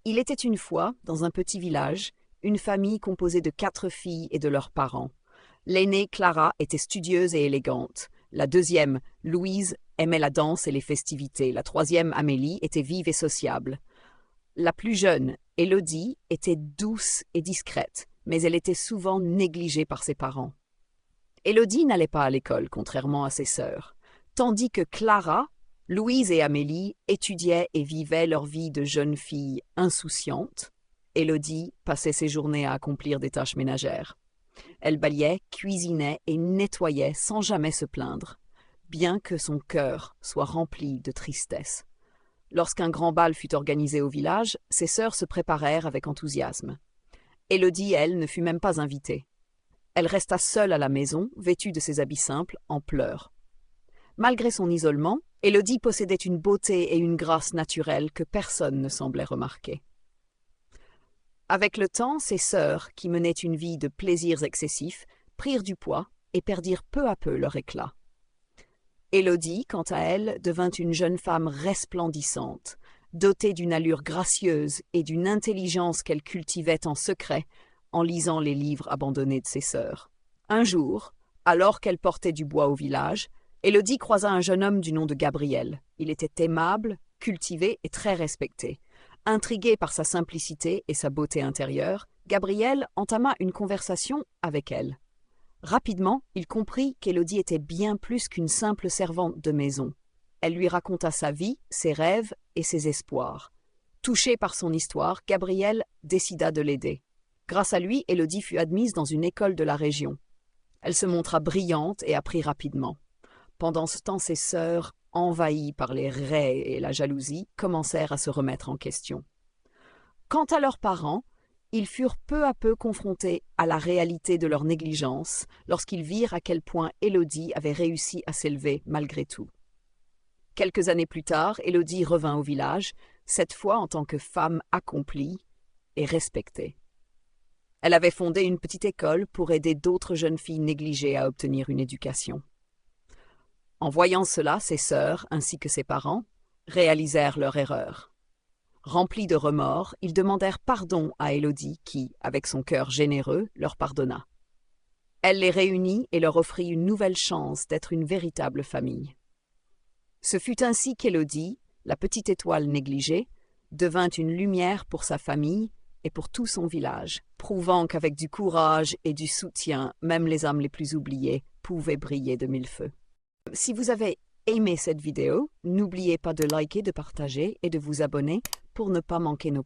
Il était une fois, dans un petit village, une famille composée de 4 filles et de leurs parents. L'aînée, Clara, était studieuse et élégante. La deuxième, Louise, aimait la danse et les festivités. La troisième, Amélie, était vive et sociable. La plus jeune, Élodie, était douce et discrète, mais elle était souvent négligée par ses parents. Élodie n'allait pas à l'école, contrairement à ses sœurs, tandis que Clara, Louise et Amélie étudiaient et vivaient leur vie de jeunes filles insouciantes. Élodie passait ses journées à accomplir des tâches ménagères. Elle balayait, cuisinait et nettoyait sans jamais se plaindre, bien que son cœur soit rempli de tristesse. Lorsqu'un grand bal fut organisé au village, ses sœurs se préparèrent avec enthousiasme. Élodie, elle, ne fut même pas invitée. Elle resta seule à la maison, vêtue de ses habits simples, en pleurs. Malgré son isolement, Élodie possédait une beauté et une grâce naturelles que personne ne semblait remarquer. Avec le temps, ses sœurs, qui menaient une vie de plaisirs excessifs, prirent du poids et perdirent peu à peu leur éclat. Élodie, quant à elle, devint une jeune femme resplendissante, dotée d'une allure gracieuse et d'une intelligence qu'elle cultivait en secret en lisant les livres abandonnés de ses sœurs. Un jour, alors qu'elle portait du bois au village, Élodie croisa un jeune homme du nom de Gabriel. Il était aimable, cultivé et très respecté. Intrigué par sa simplicité et sa beauté intérieure, Gabriel entama une conversation avec elle. Rapidement, il comprit qu'Élodie était bien plus qu'une simple servante de maison. Elle lui raconta sa vie, ses rêves et ses espoirs. Touché par son histoire, Gabriel décida de l'aider. Grâce à lui, Élodie fut admise dans une école de la région. Elle se montra brillante et apprit rapidement. Pendant ce temps, ses sœurs, envahies par les raies et la jalousie, commencèrent à se remettre en question. Quant à leurs parents, ils furent peu à peu confrontés à la réalité de leur négligence lorsqu'ils virent à quel point Élodie avait réussi à s'élever malgré tout. Quelques années plus tard, Élodie revint au village, cette fois en tant que femme accomplie et respectée. Elle avait fondé une petite école pour aider d'autres jeunes filles négligées à obtenir une éducation. En voyant cela, ses sœurs, ainsi que ses parents, réalisèrent leur erreur. Remplis de remords, ils demandèrent pardon à Élodie qui, avec son cœur généreux, leur pardonna. Elle les réunit et leur offrit une nouvelle chance d'être une véritable famille. Ce fut ainsi qu'Élodie, la petite étoile négligée, devint une lumière pour sa famille et pour tout son village, prouvant qu'avec du courage et du soutien, même les âmes les plus oubliées pouvaient briller de mille feux. Si vous avez aimé cette vidéo, n'oubliez pas de liker, de partager et de vous abonner pour ne pas manquer nos